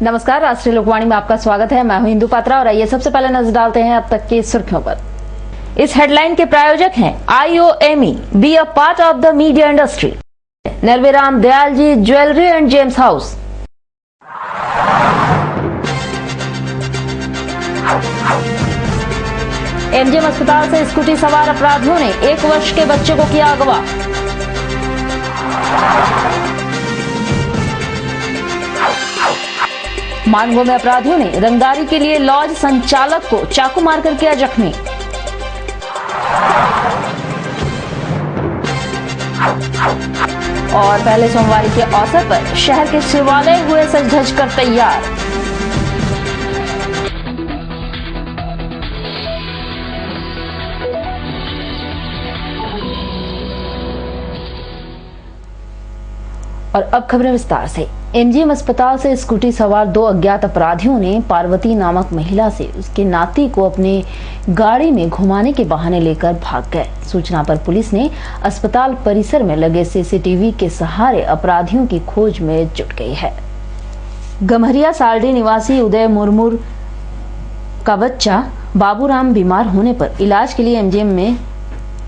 नमस्कार, राष्ट्रीय लोकवाणी में आपका स्वागत है। मैं हूं इंदु पात्रा और आइए सबसे पहले नजर डालते हैं अब तक की सुर्खियों पर। इस हेडलाइन के प्रायोजक हैं IOME, be a part of the media industry, Nirviram Dayal ji jewellery and gems house. MGM अस्पताल से स्कूटी सवार अपराधियों ने 1 वर्ष के बच्चे को किया अगवा। मानगो में अपराधियों ने रंगदारी के लिए लॉज संचालक को चाकू मारकर किया जख्मी। और पहले सोमवार के अवसर पर शहर के शिवालय हुए सज धज कर तैयार। और अब खबरें विस्तार से। MGM अस्पताल से स्कूटी सवार 2 अज्ञात अपराधियों ने पार्वती नामक महिला से उसके नाती को अपने गाड़ी में घुमाने के बहाने लेकर भाग गए। सूचना पर पुलिस ने अस्पताल परिसर में लगे CCTV के सहारे अपराधियों की खोज में जुट गई है। गम्हरिया सालडी निवासी उदय मुर्मू का बच्चा बाबूराम बीमार होने पर इलाज के लिए MGM में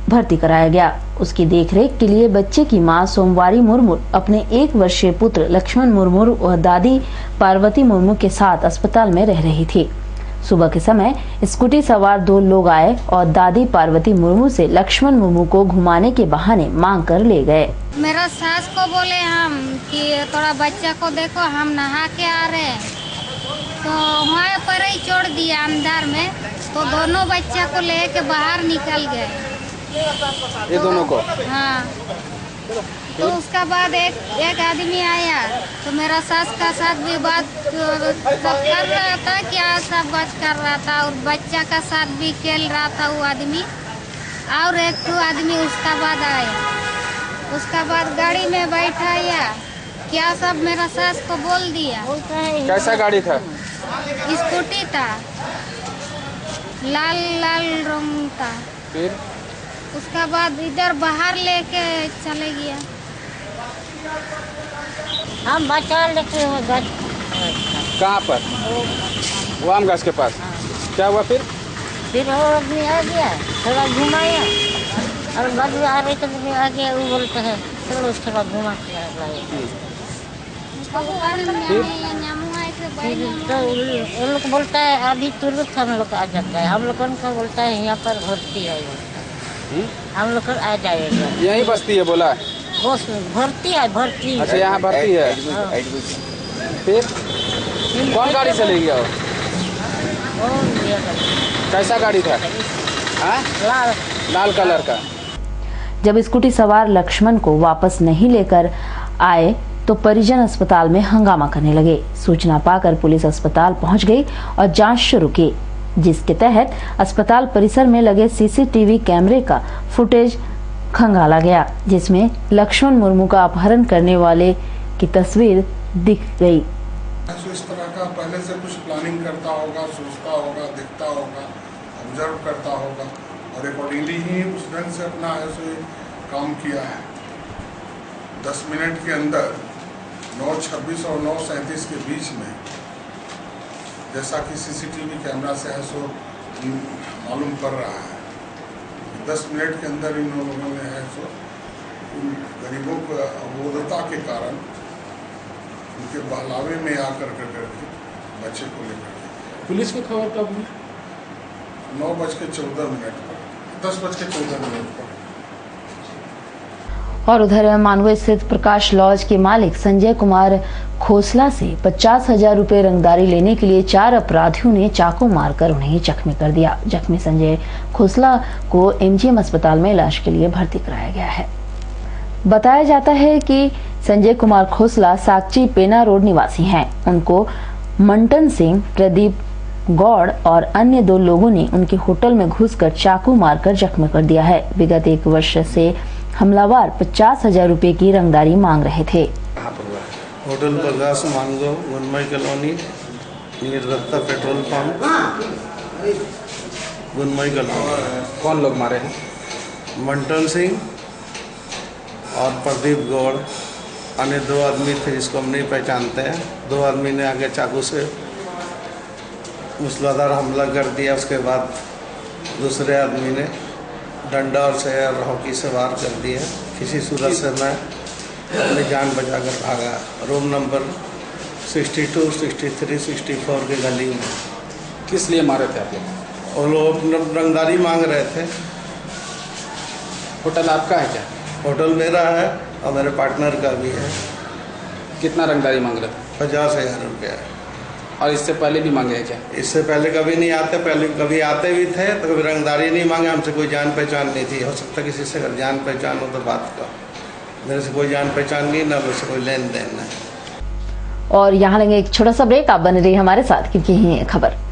भर्ती कराया गया। उसकी देखरेख के लिए बच्चे की मां सोमवारी मुर्मू अपने 1 वर्षीय पुत्र लक्ष्मण मुर्मू और दादी पार्वती मुर्मू के साथ अस्पताल में रह रही थी। सुबह के समय स्कूटी सवार 2 लोग आए और दादी पार्वती मुर्मू से लक्ष्मण मुर्मू को घुमाने के बहाने मांग कर ले गए। मेरा सास को बोले हम कि थोड़ा बच्चा को देखो, हम नहा के आ रहे हैं, तो वहाँ पर ही छोड़ दिया अंदर में। तो दोनों बच्चा को लेके बाहर निकल गए। ये दोनों को? हाँ। तो उसका बाद एक आदमी आया, तो मेरा सास का साथ भी बात कर रहा था, क्या सब बात कर रहा था, और बच्चा का साथ भी खेल रहा था वो आदमी। और एक आदमी उसका बाद आया, उसका बाद गाड़ी में बैठाया, क्या सब मेरा सास को बोल दिया। कैसा गाड़ी था? स्कूटी था, लाल लाल रंग था। फिर उसका बाद इधर बाहर लेके चले गया। हम बचा लेके कहाँ पर? वो आम घास के पास। क्या हुआ फिर? फिर वो आदमी आ गया, थोड़ा घुमाया, और बाद में आ रहे तो आ गया, वो बोलता है चलो थोड़ा घुमा के तो उन लोग बोलता है अभी तुरंत हम लोग आ जाता है। हम लोग उनका बोलता है यहाँ पर भर्ती है, हम लोग आ जाएगा। यही बस्ती है बोला? भर्ती है, भर्ती। अच्छा, यहाँ भर्ती है। फिर कौन गाड़ी से ले गया वो? कैसा गाड़ी था? लाल कलर का। जब स्कूटी सवार लक्ष्मण को वापस नहीं लेकर आए तो परिजन अस्पताल में हंगामा करने लगे। सूचना पाकर पुलिस अस्पताल पहुंच गई और जांच शुरू की, जिसके तहत अस्पताल परिसर में लगे CCTV कैमरे का फुटेज खंगाला गया, जिसमें लक्ष्मण मुर्मू का अपहरण करने वाले की तस्वीर दिख गई। इस तरह का पहले से कुछ प्लानिंग करता होगा, सोचता होगा, देखता होगा, ऑब्जर्व करता होगा, और अकॉर्डिंगली ही उस ढंग से अपना ऐसे काम किया है। 10 मिनट के अंदर 9:26 और 9:37 के बीच में, जैसा कि CCTV कैमरा से है सो मालूम कर रहा है, 10 मिनट के अंदर इन लोगों ने है सो उन गरीबों को अबोधता के कारण उनके बहलावे में आकर करके बच्चे को लेकर। पुलिस की खबर कब हुई? 9:14 पर, 10:14 पर। और उधर मानगो स्थित प्रकाश लॉज के मालिक संजय कुमार खोसला से 50,000 रुपए रंगदारी लेने के लिए 4 अपराधियों ने चाकू मारकर उन्हें जख्मी कर दिया। जख्मी संजय खोसला को MGM अस्पताल में इलाज के लिए भर्ती कराया गया है। बताया जाता है कि संजय कुमार खोसला साकची पेना रोड निवासी हैं। उनको मंटन सिंह, प्रदीप गौड़ और अन्य 2 लोगों ने उनके होटल में घुसकर चाकू मारकर जख्मी कर दिया है। विगत 1 वर्ष से हमलावर 50,000 रुपए की रंगदारी मांग रहे थे। होटल प्रकाश मानगो, गुनमई कॉलोनी, निर्दत्ता पेट्रोल पंप, गुनमई कॉलोनी। कौन लोग मारे हैं? मंटन सिंह और प्रदीप गौड़ अन्य 2 आदमी थे जिसको हम नहीं पहचानते हैं। 2 आदमी ने आगे चाकू से मूसलाधार हमला कर दिया। उसके बाद दूसरे आदमी ने डंडा और शहर हॉकी से वार कर दिया। किसी सूरत से मैं अपनी जान बचाकर भागा। रूम नंबर 62, 63, 64 की गली में। किस लिए मारे थे आप लोग? और लोग रंगदारी मांग रहे थे। होटल आपका है क्या? होटल मेरा है और मेरे पार्टनर का भी है। कितना रंगदारी मांग रहे थे? 50,000 रुपया। और इससे पहले भी मांगे हैं क्या? इससे पहले कभी नहीं आते, पहले कभी आते भी थे तो कभी रंगदारी नहीं मांगे। हमसे कोई जान पहचान नहीं थी। हो सकता किसी से अगर जान पहचान हो तो बात का, मेरे से कोई जान पहचान नहीं, ना मुझसे कोई लेन देन नहीं। और यहाँ लेंगे एक छोटा सा ब्रेक। आप बने रहिए हमारे साथ क्योंकि यही है खबर।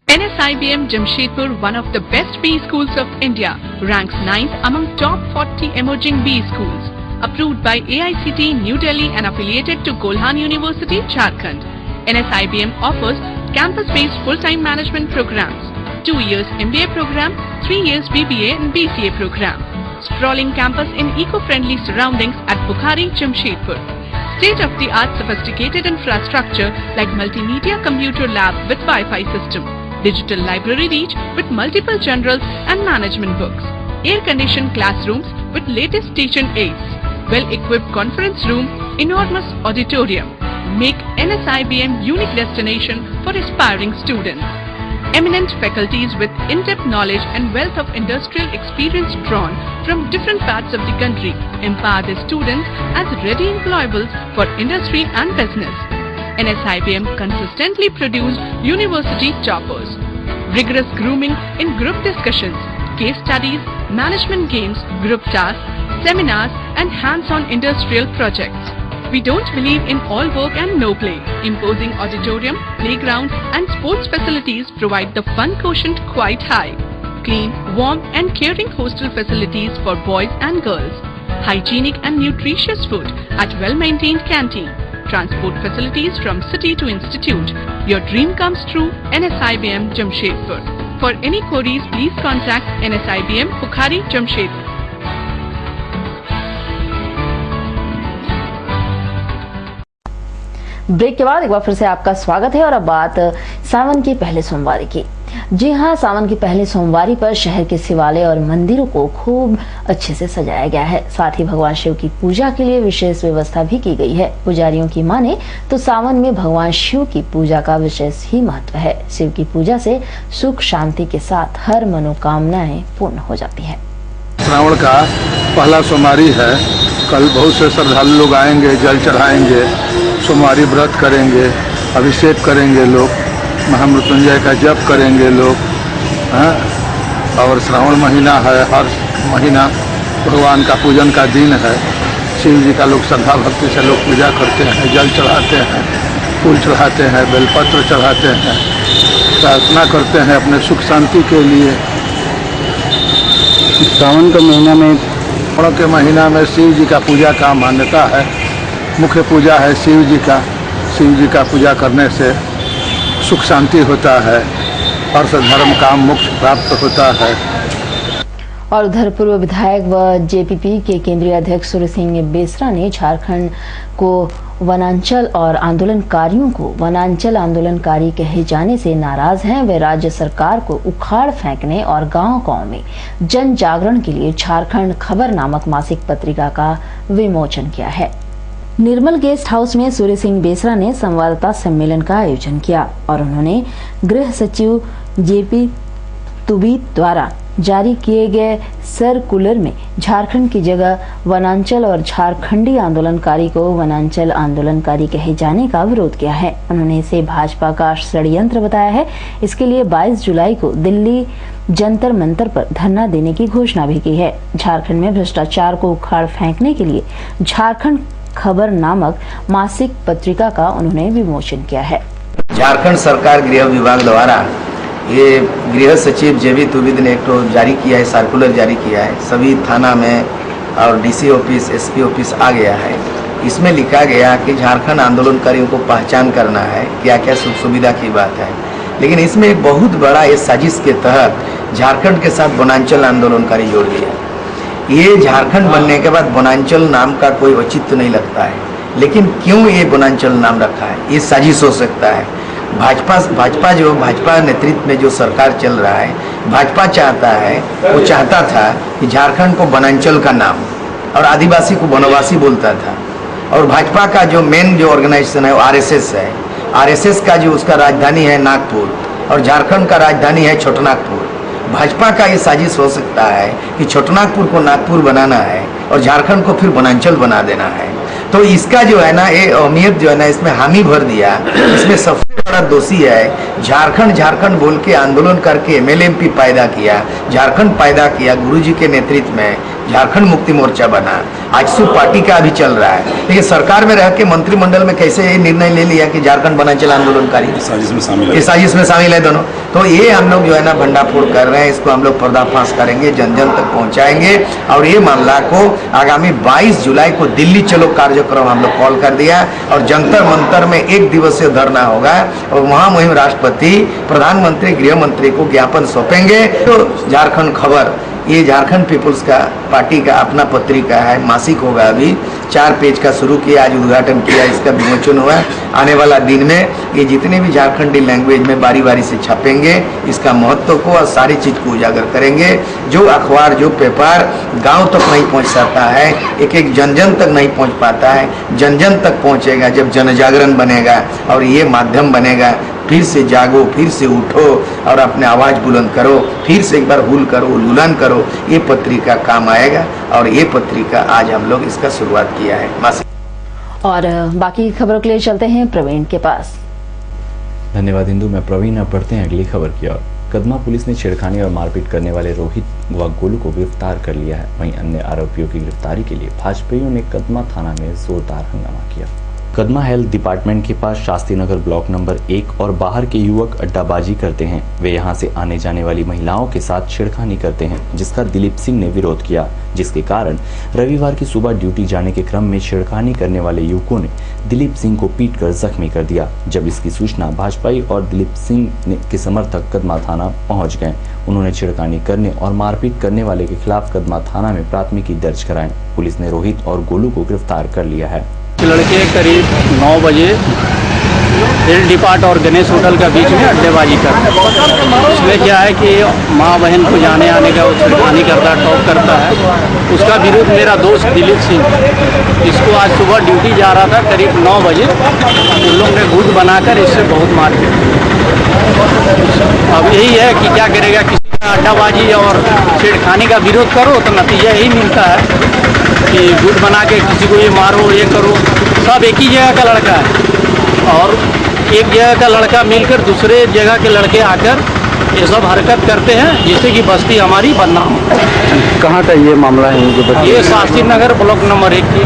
NSIBM Jamshedpur, one of the best B schools of India, ranks 9th among top 40 emerging B schools. Approved by AICT New Delhi and affiliated to Golhan University, Jharkhand. NSIBM offers campus-based full-time management programs, 2 years MBA program, 3 years BBA and BCA program. Sprawling campus in eco-friendly surroundings at Bukhari, Jamshedpur. State-of-the-art sophisticated infrastructure like multimedia computer lab with Wi-Fi system. Digital library reach with multiple general and management books. Air-conditioned classrooms with latest teaching aids. Well-equipped conference room, enormous auditorium. Make NSIBM unique destination for aspiring students. Eminent faculties with in-depth knowledge and wealth of industrial experience drawn from different parts of the country empower the students as ready employables for industry and business. NSIBM consistently produced university toppers. Rigorous grooming in group discussions, case studies, management games, group tasks, seminars and hands-on industrial projects. We don't believe in all work and no play. Imposing auditorium, playground and sports facilities provide the fun quotient quite high. Clean, warm and caring hostel facilities for boys and girls. Hygienic and nutritious food at well-maintained canteen. Transport facilities from city to institute. Your dream comes true, NSIBM Jamshedpur. For any queries, please contact NSIBM Bukhari, Jamshedpur. Break के बाद एक बार फिर से आपका स्वागत है और अब बात सावन के पहले सोमवार की। जी हां, सावन की पहले सोमवारी पर शहर के शिवालय और मंदिरों को खूब अच्छे से सजाया गया है। साथ ही भगवान शिव की पूजा के लिए विशेष व्यवस्था भी की गई है। पुजारियों की माने तो सावन में भगवान शिव की पूजा का विशेष ही महत्व है। शिव की पूजा से सुख शांति के साथ हर मनोकामनाएं पूर्ण हो जाती है। श्रावण का पहला सोमवारी है। कल बहुत से श्रद्धालु लोग आएंगे, जल चढ़ाएंगे, सोमवारी व्रत करेंगे, अभिषेक करेंगे लोग, महामृत्युंजय का जप करेंगे लोग। और श्रावण महीना है, हर महीना भगवान का पूजन का दिन है। शिव जी का लोग श्रद्धा भक्ति से लोग पूजा करते हैं, जल चढ़ाते हैं, फूल चढ़ाते हैं, बेलपत्र चढ़ाते हैं, प्रार्थना करते हैं अपने सुख शांति के लिए। सावन के महीना में श्रावण के महीना में शिव जी का पूजा का मान्यता है। मुख्य पूजा है शिव जी का। शिव जी का पूजा करने से सुख शांति होता है, हर्ष धर्म काम मोक्ष प्राप्त होता है। और उधर पूर्व विधायक व जेपीपी के केंद्रीय अध्यक्ष सूर्य सिंह बेसरा ने झारखंड को वनांचल और आंदोलनकारियों को वनांचल आंदोलनकारी कहे जाने से नाराज हैं। वे राज्य सरकार को उखाड़ फेंकने और गांव-गांव में जन जागरण के लिए झारखंड खबर नामक मासिक पत्रिका का विमोचन किया है। निर्मल गेस्ट हाउस में सूर्य सिंह बेसरा ने संवाददाता सम्मेलन का आयोजन किया और उन्होंने गृह सचिव जेपी तुबी द्वारा जारी किए गए सर्कुलर में झारखंड की जगह वनांचल और झारखंडी आंदोलनकारी को वनांचल आंदोलनकारी कहे जाने का विरोध किया है। उन्होंने इसे भाजपा का षड्यंत्र बताया है। इसके लिए 22 जुलाई को दिल्ली जंतर मंतर पर धरना देने की घोषणा भी की है। झारखंड में भ्रष्टाचार को उखाड़ फेंकने के लिए झारखंड खबर नामक मासिक पत्रिका का उन्होंने विमोचन किया है। झारखंड सरकार गृह विभाग द्वारा ये गृह सचिव जेबी तुबिद ने एक तो जारी किया है, सर्कुलर जारी किया है। सभी थाना में और डीसी ऑफिस, एसपी ऑफिस आ गया है। इसमें लिखा गया कि झारखंड आंदोलनकारियों को पहचान करना है, क्या क्या सुख सुविधा की बात है। लेकिन इसमें एक बहुत बड़ा ये साजिश के तहत झारखंड के साथ वनांचल आंदोलनकारी जोड़ दिया। ये झारखंड बनने के बाद वनांचल नाम का कोई औचित्य नहीं लगता है, लेकिन क्यों ये वनांचल नाम रखा है, ये साजिश हो सकता है। भाजपा नेतृत्व में जो सरकार चल रहा है, भाजपा चाहता है, वो चाहता था कि झारखंड को वनांचल का नाम और आदिवासी को वनवासी बोलता था। और भाजपा का जो मेन जो ऑर्गेनाइजेशन है वो आरएसएस है। आरएसएस का जो उसका राजधानी है नागपुर और झारखंड का राजधानी है छोटनागपुर। भाजपा का ये साजिश हो सकता है कि छोटनागपुर को नागपुर बनाना है और झारखंड को फिर वनांचल बना देना है। तो इसका जो है ना ये अहमियत जो है ना इसमें हामी भर दिया। इसमें सबसे बड़ा दोषी है झारखंड बोल के आंदोलन करके एमएलएमपी पैदा किया, झारखंड पैदा किया। गुरुजी के नेतृत्व में झारखंड मुक्ति मोर्चा बना, आजसू पार्टी का भी चल रहा है। लेकिन सरकार में रह के मंत्रिमंडल में कैसे ये निर्णय ले लिया कि झारखंड वनांचल आंदोलनकारी साजिश में शामिल है दोनों। तो ये हम लोग जो है ना भंडाफोड़ कर रहे हैं, इसको हम लोग पर्दाफाश करेंगे, जन जन तक पहुंचाएंगे। और ये मामला को आगामी 22 जुलाई को दिल्ली चलो कार्यक्रम हम लोग कॉल कर दिया और जंतर मंतर में 1 दिवसीय धरना होगा और वहां मुहिम राष्ट्रपति, प्रधानमंत्री, गृह मंत्री को ज्ञापन सौंपेंगे। तो झारखंड खबर ये झारखंड पीपुल्स का पार्टी का अपना पत्रिका है, मासिक होगा। अभी 4 पेज का शुरू किया, आज उद्घाटन किया, इसका विमोचन हुआ। आने वाला दिन में ये जितने भी झारखंडी लैंग्वेज में बारी बारी से छपेंगे, इसका महत्व को और सारी चीज को उजागर करेंगे। जो अखबार, जो पेपर गांव तक नहीं पहुंच सकता है, एक एक जन जन तक नहीं पहुंच पाता है, जन जन तक पहुंचेगा जब जन जागरण बनेगा और ये माध्यम बनेगा। फिर से जागो, फिर से उठो और अपने आवाज बुलंद करो, फिर से एक बार हुल करो, उल्लूलन करो। ये पत्रिका काम आएगा और ये पत्रिका आज हम लोग इसका शुरुआत किया है। और बाकी खबरों के लिए चलते हैं प्रवीण के पास। धन्यवाद इंदु। मैं प्रवीण। अब बढ़ते हैं अगली खबर की ओर। कदमा पुलिस ने छेड़खानी और मारपीट करने वाले रोहित व गोलू को गिरफ्तार कर लिया है। वहीं अन्य आरोपियों की गिरफ्तारी के लिए भाजपाइयों ने कदमा थाना में जोरदार हंगामा किया। कदमा हेल्थ डिपार्टमेंट के पास शास्त्री नगर ब्लॉक नंबर 1 और बाहर के युवक अड्डाबाजी करते हैं। वे यहां से आने जाने वाली महिलाओं के साथ छेड़खानी करते हैं, जिसका दिलीप सिंह ने विरोध किया, जिसके कारण रविवार की सुबह ड्यूटी जाने के क्रम में छेड़खानी करने वाले युवकों ने दिलीप सिंह को पीटकर जख्मी कर दिया। जब इसकी सूचना भाजपाई और दिलीप सिंह के समर्थक कदमा थाना पहुंच गए। उन्होंने छेड़खानी करने और मारपीट करने वाले के खिलाफ कदमा थाना में प्राथमिकी दर्ज कराई। पुलिस ने रोहित और गोलू को गिरफ्तार कर लिया है। लड़के करीब 9 बजे हिल डिपार्ट और गणेश होटल के बीच में अड्डेबाजी करते हैं। इसमें क्या है कि माँ बहन को जाने आने का छेड़खानी करता है, टॉक करता है। उसका विरोध मेरा दोस्त दिलीप सिंह, इसको आज सुबह ड्यूटी जा रहा था करीब 9 बजे, उन लोग ने गुट बनाकर इससे बहुत मारपीट। अब यही है कि क्या करेगा, किसी अड्डाबाजी और छेड़खानी का विरोध करो तो नतीजा यही मिलता है कि गुट बना के किसी को ये मारो ये करो। सब एक ही जगह का लड़का है और एक जगह का लड़का मिलकर दूसरे जगह के लड़के आकर ये सब हरकत करते हैं जिससे कि बस्ती हमारी बदनाम हो। कहाँ का ये मामला है? ये शास्त्री नगर ब्लॉक नंबर 1 की।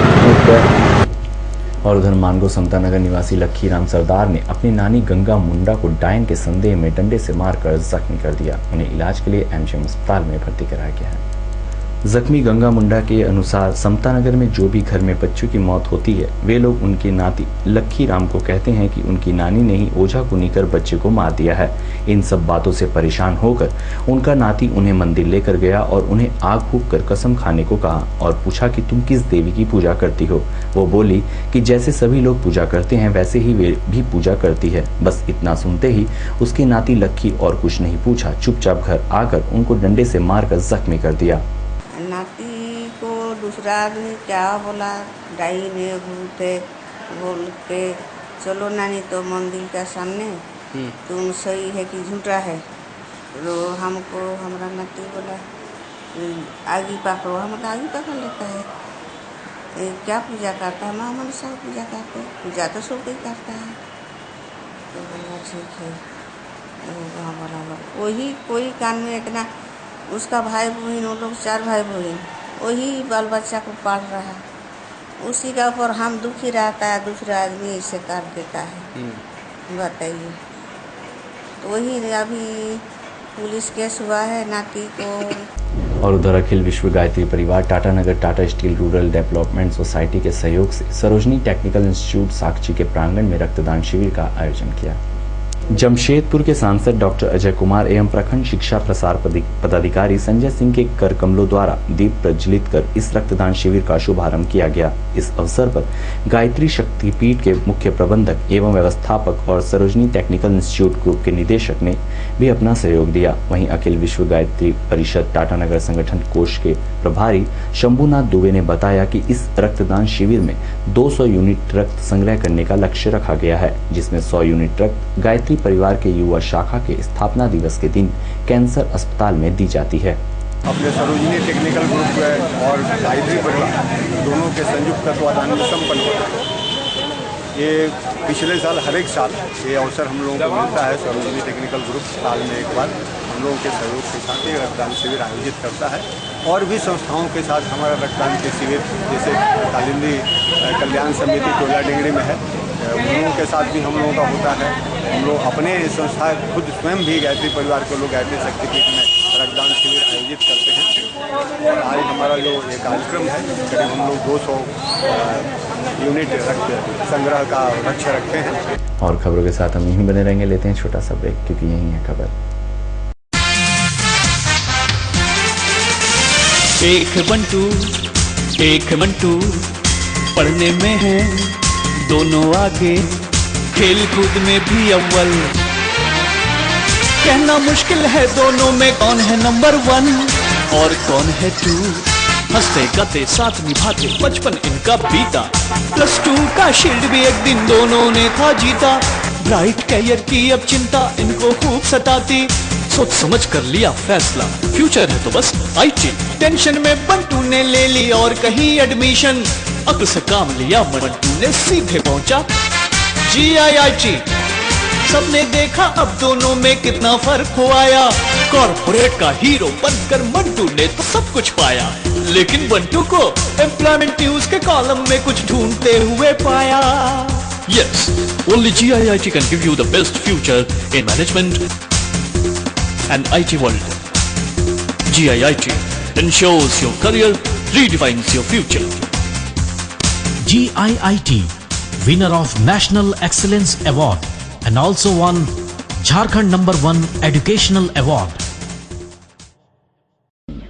और उधर मानगो समता नगर निवासी लक्खी राम सरदार ने अपनी नानी गंगा मुंडा को डायन के संदेह में डंडे से मारकर जख्मी कर दिया। उन्हें इलाज के लिए एमजीएम अस्पताल में भर्ती कराया गया है। जख्मी गंगा मुंडा के अनुसार समता नगर में जो भी घर में बच्चों की मौत होती है वे लोग उनके नाती लक्खी राम को कहते हैं कि उनकी नानी ने ही ओझा कुनी कर बच्चे को मार दिया है। इन सब बातों से परेशान होकर उनका नाती उन्हें मंदिर लेकर गया और उन्हें आग फूंक कर कसम खाने को कहा और पूछा कि तुम किस देवी की पूजा करती हो। वो बोली कि जैसे सभी लोग पूजा करते हैं वैसे ही वे भी पूजा करती है। बस इतना सुनते ही उसके नाती लक्खी और कुछ नहीं पूछा, चुपचाप घर आकर उनको डंडे से मारकर जख्मी कर दिया। नाती को दूसरा आदमी क्या बोला, डाइन है, भूत है बोल के चलो नानी तो मंदिर का सामने, तुम सही है कि झूठा है। तो हमको हमारा नाती बोला आगे पकड़ो, हम आगे पकड़ लेता है। क्या पूजा करता है? माँ मनसा पूजा करते, पूजा तो सब कोई करता है। तो बोला ठीक है, बराबर वही कोई कान में इतना उसका भाई बहन, वो लोग 4 भाई बहन, वही बाल बच्चा को पाल रहा है, उसी का ऊपर हम दुखी रहता है, दूसरा आदमी इसे काट देता है। बताइए, तो वही अभी पुलिस केस हुआ है नाती को। और उधर अखिल विश्व गायत्री परिवार Tatanagar Tata steel rural development society के सहयोग से सरोजनी टेक्निकल इंस्टीट्यूट साक्षी के प्रांगण में रक्तदान शिविर का आयोजन किया। जमशेदपुर के सांसद डॉक्टर अजय कुमार एवं प्रखंड शिक्षा प्रसार पदाधिकारी संजय सिंह के कर कमलों द्वारा दीप प्रज्वलित कर इस रक्तदान शिविर का शुभारंभ किया गया। इस अवसर पर गायत्री शक्तिपीठ के मुख्य प्रबंधक एवं व्यवस्थापक और सरोजनी टेक्निकल इंस्टीट्यूट ग्रुप के निदेशक ने भी अपना सहयोग दिया। वहीं अखिल विश्व गायत्री परिषद टाटानगर संगठन कोष के प्रभारी शंभुनाथ दुबे ने बताया कि इस रक्तदान शिविर में 200 यूनिट रक्त संग्रह करने का लक्ष्य रखा गया है, जिसमें 100 यूनिट रक्त गायत्री परिवार के युवा शाखा के स्थापना दिवस के दिन कैंसर अस्पताल में दी जाती है। अपने सरोजनी टेक्निकल ग्रुप और गायत्री परिवार दोनों के संयुक्त तत्वाधान में संपन्न होता है। ये पिछले साल हर एक साल ये अवसर हम लोगों को मिलता है। सरोजनी टेक्निकल ग्रुप साल में एक बार हम लोगों के सहयोग के साथ ये रक्तदान शिविर आयोजित करता है और भी संस्थाओं के साथ हमारा रक्तदान के शिविर जैसे कालिंदी कल्याण समिति टोला डिंगरी में है, उन लोगों के साथ भी हम लोगों का होता है। हम लोग अपने संस्था खुद स्वयं भी गायत्री परिवार के लोग गायत्री शक्तिपीठ में रक्तदान शिविर आयोजित करते हैं। और आज हमारा जो ये कार्यक्रम है करीब हम लोग 200 यूनिट रक्त संग्रह का लक्ष्य रखते हैं। और खबरों के साथ हम यहीं बने रहेंगे, लेते हैं छोटा सा ब्रेक क्योंकि यही है खबर। एक मंटू पढ़ने में है दोनों आगे, खेल कूद में भी अव्वल। कहना मुश्किल है दोनों में कौन है नंबर 1 और कौन है 2। हंसते गाते साथ निभाते बचपन इनका बीता, +2 का शील्ड भी एक दिन दोनों ने था जीता। ब्राइट कैरियर की अब चिंता इनको खूब सताती, सोच समझ कर लिया फैसला फ्यूचर है तो बस IT। टेंशन में बंटू ने ले ली और कहीं एडमिशन, अक्ल से काम लिया बंटू ने सीधे पहुंचा GIIT। सबने देखा अब दोनों में कितना फर्क हो आया, कॉर्पोरेट का हीरो बनकर मंटू ने तो सब कुछ पाया, लेकिन बंटू को एम्प्लॉयमेंट न्यूज के कॉलम में कुछ ढूंढते हुए पाया। Yes, only GIIT can give you the best future in management and IT world. GIIT ensures your career, redefines your future. GIIT, winner of National Excellence Award and also won Jharkhand #1 Educational Award.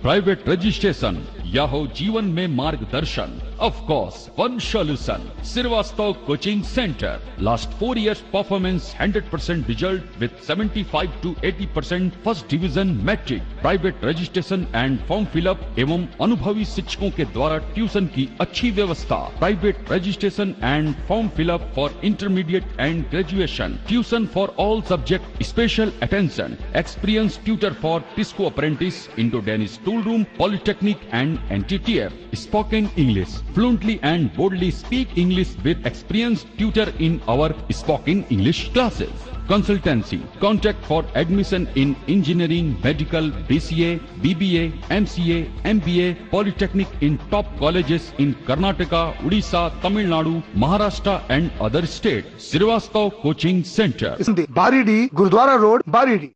Private registration या हो जीवन में मार्गदर्शन, of course, one solution. Srivastava Coaching Center. Last 4 years performance 100% result with 75 to 80% first division metric. Private registration and form fill up एवं अनुभवी शिक्षकों के द्वारा ट्यूशन की अच्छी व्यवस्था. Private registration and form fill up for intermediate and graduation. Tuition for all subject. Special attention. Experienced tutor for Tisco apprentice, Indo-Danish tool room, Polytechnic and NTTF. Spoken English. Fluently and boldly speak English with experienced tutor in our spoken English classes. Consultancy. Contact for admission in engineering, medical, BCA, BBA, MCA, MBA, Polytechnic in top colleges in Karnataka, Odisha, Tamil Nadu, Maharashtra and other states. Srivastava Coaching Center. Baridih, Gurudwara road, Baridih.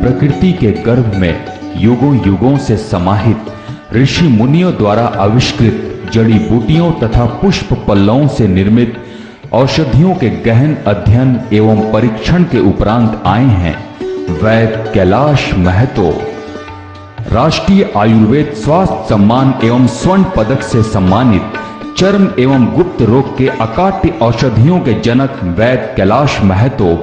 प्रकृति के गर्भ में युगों युगों से समाहित ऋषि मुनियों द्वारा आविष्कृत जड़ी बूटियों तथा पुष्प पल्लवों से निर्मित औषधियों के गहन अध्ययन एवं परीक्षण के उपरांत आए हैं वैद्य कैलाश महतो। राष्ट्रीय आयुर्वेद स्वास्थ्य सम्मान एवं स्वर्ण पदक से सम्मानित चर्म एवं गुप्त रोग के अकाट्य औषधियों के जनक वैद्य कैलाश महतो।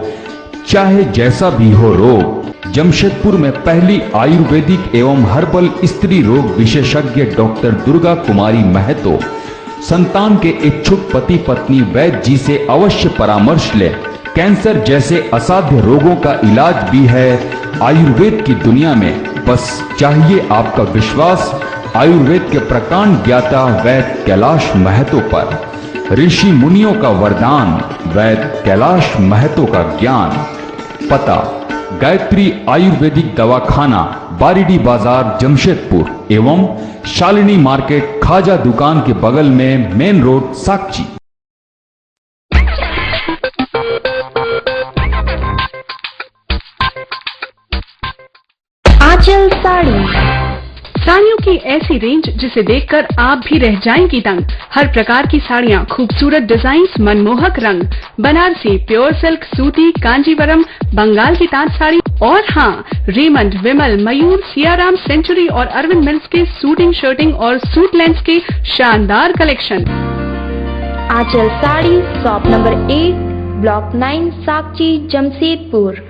चाहे जैसा भी हो रोग, जमशेदपुर में पहली आयुर्वेदिक एवं हर्बल स्त्री रोग विशेषज्ञ डॉक्टर दुर्गा कुमारी महतो संतान के इच्छुक पति पत्नी वैद्य जी से अवश्य परामर्श ले। कैंसर जैसे असाध्य रोगों का इलाज भी है आयुर्वेद की दुनिया में। बस चाहिए आपका विश्वास आयुर्वेद के प्रकांड ज्ञाता वैद्य कैलाश महतो पर। ऋषि मुनियों का वरदान, वैद्य कैलाश महतो का ज्ञान। पता गायत्री आयुर्वेदिक दवाखाना, बारीडी बाजार, जमशेदपुर एवं शालिनी मार्केट खाजा दुकान के बगल में, मेन रोड, साकची। आंचल साड़ी, साड़ियों की ऐसी रेंज जिसे देखकर आप भी रह जाएंगी दंग। हर प्रकार की साड़ियाँ, खूबसूरत डिजाइन्स, मनमोहक रंग, बनारसी, प्योर सिल्क, सूती, कांजीवरम, बंगाल की तांत साड़ी और हाँ, रेमंड, विमल, मयूर, सियाराम, सेंचुरी और अरविंद मिल्स के सूटिंग, शर्टिंग और सूट लेंस के शानदार collection. Anchal sari, shop number 8, block 9, Sakchi, Jamshedpur.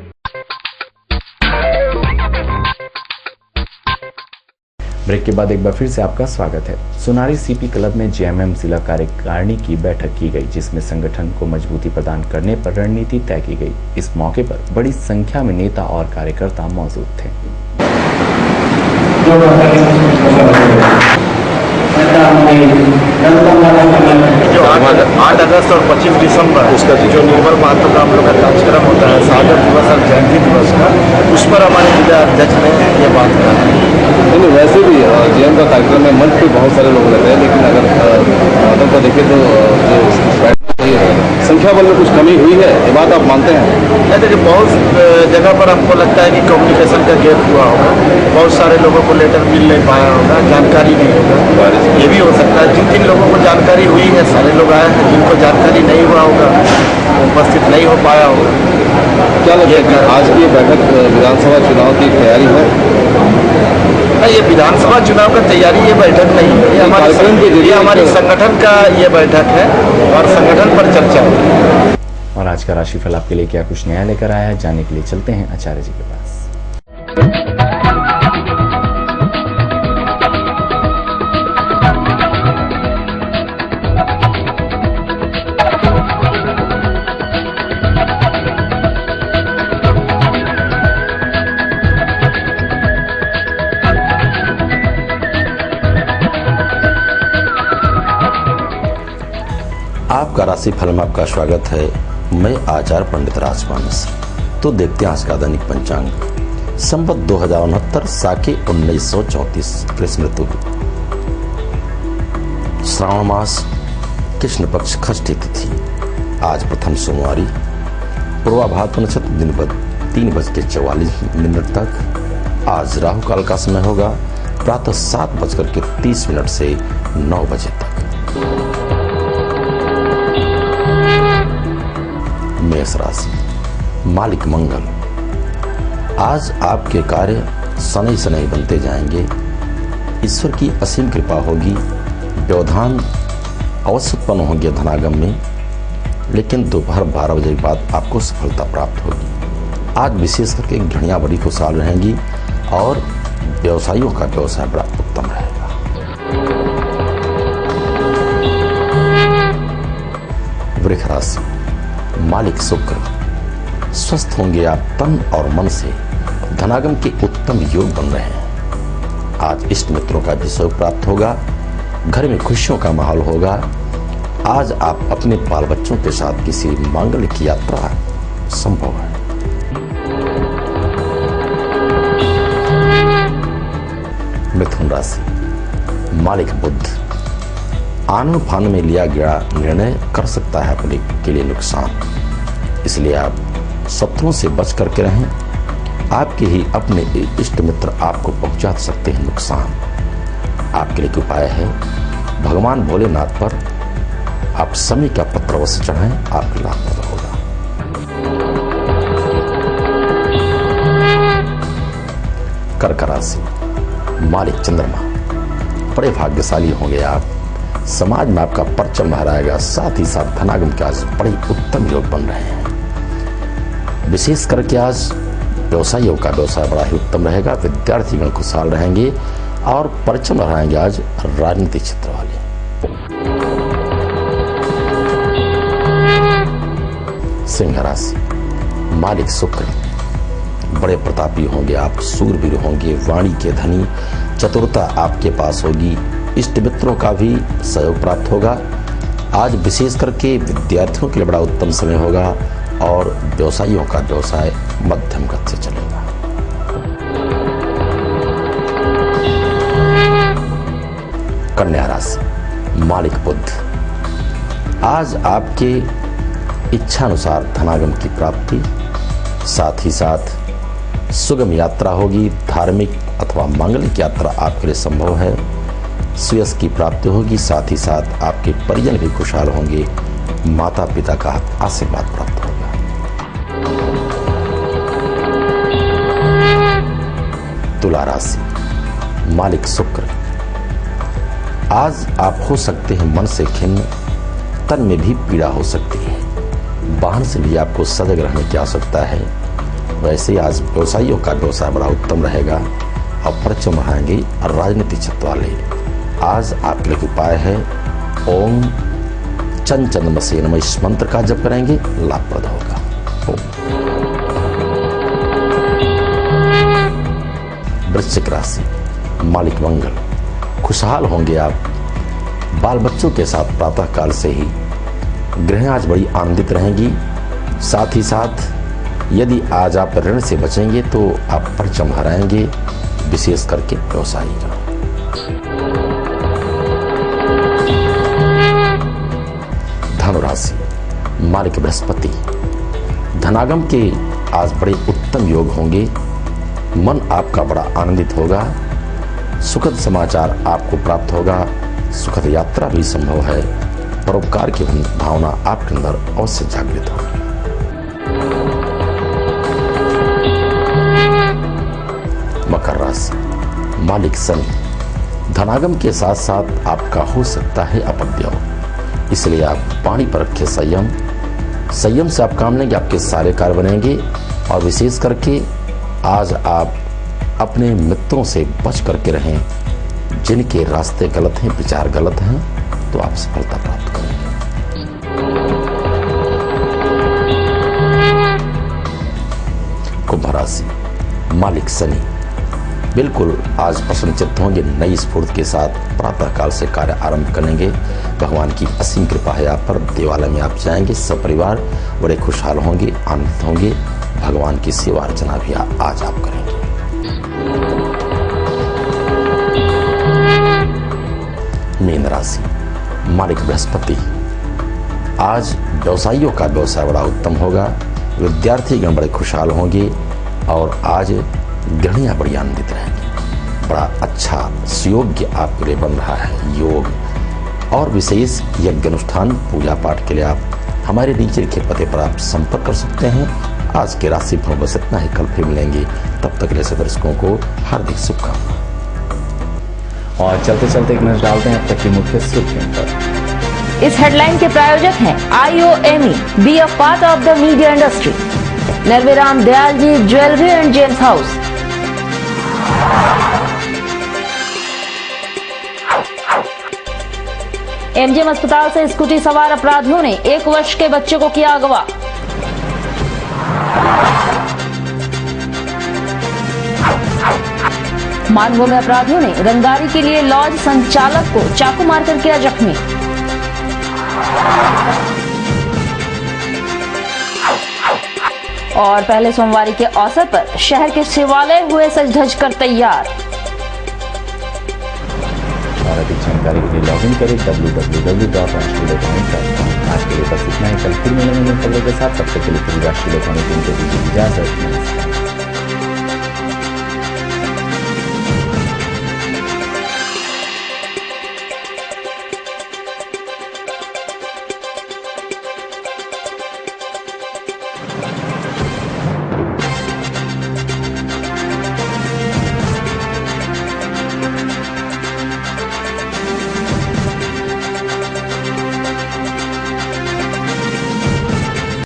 Break के बाद एक बार फिर से आपका स्वागत है। सोनारी सीपी क्लब में जेएमएम जिला कार्यकारिणी की बैठक की गई, जिसमें संगठन को मजबूती प्रदान करने पर रणनीति तय की गई। इस मौके पर बड़ी संख्या में नेता और कार्यकर्ता मौजूद थे। 8 अगस्त और 25 दिसंबर उसका जो निर्मल महत्व का हम लोग का कार्यक्रम होता है, सागर दिवस और जयंती दिवस का, उस पर हमारे जिला अध्यक्ष ने ये बात कहा। नहीं, वैसे भी जीएम का कार्यक्रम में मंच पे बहुत सारे लोग रहते हैं, लेकिन अगर मॉडल को देखें तो संख्या बल में कुछ कमी हुई है, ये बात आप मानते हैं? नहीं, देखिए बहुत जगह पर हमको लगता है कि कम्युनिकेशन का गैप हुआ होगा, बहुत सारे लोगों को लेटर मिल नहीं पाया होगा, जानकारी नहीं होगा, ये भी हो सकता है। जिन जिन लोगों को जानकारी हुई है सारे लोग आए हैं, जिनको जानकारी नहीं हुआ होगा उपस्थित नहीं हो पाया होगा। क्या लगता है आज की बैठक विधानसभा चुनाव की तैयारी है? नहीं, ये विधानसभा चुनाव का तैयारी ये बैठक नहीं है, ये हमारी संगठन का ये बैठक है और संगठन पर चर्चा है। और आज का राशिफल आपके लिए क्या कुछ नया लेकर आया है, जानने के लिए चलते हैं आचार्य जी के पास। आपका राशिफल में आपका स्वागत है। मैं आचार्य पंडित राजमानस। तो देखते हैं आज का दैनिक पंचांग। संवत 2069, साके 1934, कृष्ण ऋतु, श्रावण मास, कृष्ण पक्ष, षष्ठी तिथि। आज प्रथम सोमवारी, पूर्वाभाद्र नक्षत्र, दिन भर 3:44 तक। आज राहु काल का समय होगा प्रातः 7:30 से 9 बजे तक। मेष राशि, मालिक मंगल। आज आपके कार्य शनै शनै बनते जाएंगे। ईश्वर की असीम कृपा होगी, व्यवधान अवश्य उत्पन्न होंगे धनागम में, लेकिन दोपहर 12 बजे के बाद आपको सफलता प्राप्त होगी। आज विशेष करके गृहिणियां बड़ी खुशहाल रहेंगी और व्यवसायियों का व्यवसाय बड़ा उत्तम रहेगा। वृष राशि, मालिक शुक्र, स्वस्थ होंगे आप तन और मन से, धनागम के उत्तम योग बन रहे हैं। आज इष्ट मित्रों का भी सहयोग प्राप्त होगा, घर में खुशियों का माहौल होगा। आज आप अपने बाल बच्चों के साथ किसी मांगल्य की यात्रा संभव है। मिथुन राशि, मालिक बुध, आनन फानन में लिया गया निर्णय कर सकता है अपने के लिए नुकसान, इसलिए आप शत्रुओं से बच करके रहें। आपके ही अपने इष्ट मित्र आपको पहुंचा सकते हैं नुकसान। आपके लिए उपाय है, भगवान भोलेनाथ पर आप समय का पत्र अवश्य चढ़ाएं, आपके लाभ होगा। कर्क राशि, मालिक चंद्रमा, बड़े भाग्यशाली होंगे आप। समाज में आपका परचम लहराएगा, साथ ही साथ धनागम के आज बड़े उत्तम योग बन रहे हैं। विशेष करके आज व्यवसायियों का व्यवसाय बड़ा ही उत्तम रहेगा, विद्यार्थीगण खुशहाल रहेंगे और परचम लहराएंगे आज राजनीतिक क्षेत्र वाले। सिंह राशि, मालिक शुक्र, बड़े प्रतापी होंगे आप, सूरवीर होंगे, वाणी के धनी, चतुरता आपके पास होगी, इष्ट मित्रों का भी सहयोग प्राप्त होगा। आज विशेष करके विद्यार्थियों के लिए बड़ा उत्तम समय होगा और व्यवसायियों का व्यवसाय मध्यम गति से चलेगा। कन्या राशि, मालिक बुध, आज आपके इच्छानुसार धनागम की प्राप्ति, साथ ही साथ सुगम यात्रा होगी, धार्मिक अथवा मांगलिक यात्रा आपके लिए संभव है। सुयश की प्राप्ति होगी, साथ ही साथ आपके परिजन भी खुशहाल होंगे, माता पिता का आशीर्वाद प्राप्त होगा। तुला राशि, मालिक शुक्र, आज आप हो सकते हैं मन से खिन्न, तन में भी पीड़ा हो सकती है, वाहन से भी आपको सजग रहने की आवश्यकता है। वैसे आज व्यवसायियों का व्यवसाय बड़ा उत्तम रहेगा और परचम लहराएंगे राजनीतिक क्षेत्र वाले। आज आपके लिए उपाय है, ओम चंचन्मसे नमः, इस मंत्र का जप करेंगे लाभप्रद होगा। वृश्चिक राशि, मालिक मंगल, खुशहाल होंगे आप, बाल बच्चों के साथ प्रातः काल से ही गृह आज बड़ी आनंदित रहेंगी। साथ ही साथ यदि आज आप ऋण से बचेंगे तो आप परचम लहराएंगे, विशेष करके व्यवसायी का। धनुराशि, मालिक बृहस्पति, धनागम के आज बड़े उत्तम योग होंगे, मन आपका बड़ा आनंदित होगा, सुखद समाचार आपको प्राप्त होगा, सुखद यात्रा भी संभव है, परोपकार की भावना आपके अंदर अवश्य जागृत होगी। मकर राशि, मालिक शनि, धनागम के साथ साथ आपका हो सकता है अपद्यव, इसलिए आप पानी पर रखे संयम, संयम से आप काम लेंगे, आपके सारे कार्य बनेंगे। और विशेष करके आज आप अपने मित्रों से बच करके रहें, जिनके रास्ते गलत हैं, विचार गलत हैं, तो आप सफलता प्राप्त करेंगे। कुंभ राशि, मालिक शनि, बिल्कुल आज प्रसन्नचित्त होंगे, नई स्फूर्ति के साथ प्रातः काल से कार्य आरंभ करेंगे। भगवान की असीम कृपा है आप पर, देवालय में आप जाएंगे, सब परिवार बड़े खुशहाल होंगे, आनंदित होंगे, भगवान की सेवा अर्चना भी आज आप करेंगे। मीन राशि, मालिक बृहस्पति, आज व्यवसायियों का व्यवसाय बड़ा उत्तम होगा, विद्यार्थीगण बड़े खुशहाल होंगे और आज गृहिणियां बड़ी आनंदित रहेंगी। बड़ा अच्छा सुयोग्य आपके लिए बन रहा है योग। और विशेष यज्ञ अनुष्ठान पूजा पाठ के लिए आप हमारे नीचे लिखे पते पर आप संपर्क कर सकते हैं। आज के राशिफल बस इतना ही, कल फिर मिलेंगे, तब तक के लिए दर्शकों को हार्दिक शुभकामनाएं। और चलते चलते एक नजर डालते हैं अब तक की मुख्य सुर्खियों पर। इस हेडलाइन के प्रायोजक हैं IOME, be a part of the media industry, Narveram Dayal ji jewellery and gems house. MGM अस्पताल से स्कूटी सवार अपराधियों ने 1 वर्ष के बच्चे को किया अगवा। मानगो में अपराधियों ने रंगदारी के लिए लॉज संचालक को चाकू मारकर किया जख्मी। और पहले सोमवार के अवसर पर शहर के शिवालय हुए सज धज कर तैयार। और अधिक जानकारी के लिए लॉगिन करें www.rashtriyalokanik.com। आज के लिए बस इतना ही, कल फिर मिलेंगे खबरों के साथ। तब तक के लिए पूरी राष्ट्रीय लोकानिक टीम को दीजिए इजाजत।